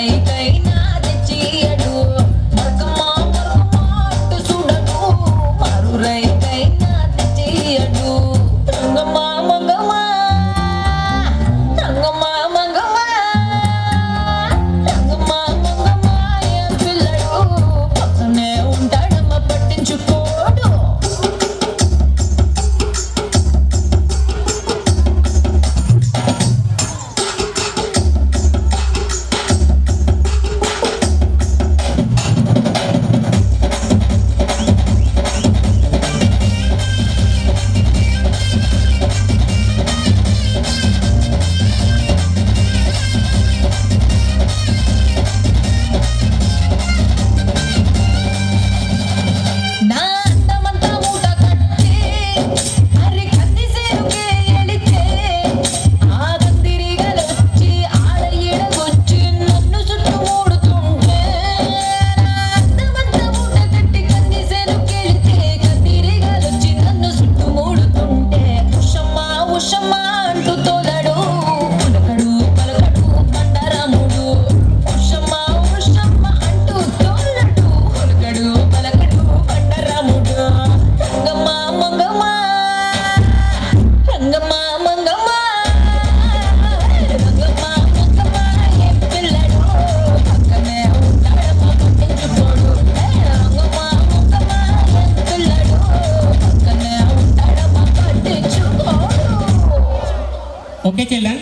రైతైనా తెచ్చియడు మరకమా అంటూ చూడడు మారు రైతైనా తెచ్చియడు రంగమా మంగమా రంగమా మంగమా రంగమా మంగమా ఏం పిల్లడు పక్కనే ఉంటాడమ్మ పట్టించుకోడు నా అందమంతా మూట కట్టి అరి కంది సేరుకే ఎళితే ఆ కందిరిగలొచ్చి ఆడ ఈడకొచ్చి నన్ను చుట్టుముడుతుంటే నా అందమంతా మూట కట్టి కంది సేరుకెళితే కందిరిగలొచ్చి నన్ను చుట్టుముడుతుంటే ఉషమ్మా ఉషమ్మా అంటూ తోలడు పలకడు పలకడు బండరాముడు ఉషమ్మా ఉషమ్మా అంటూ తోలడు పలకడు పలకడు బండరాముడు రంగమా మంగమా రంగమా మంగమా రంగమా మంగమా ఏం పిల్లడు పక్కనే ఉంటాడమ్మ పట్టించుకోడు రంగమా మంగమా ఏం పిల్లడు పక్కనే ఉంటాడమ్మ పట్టించుకోడు ఓకే చెల్లె.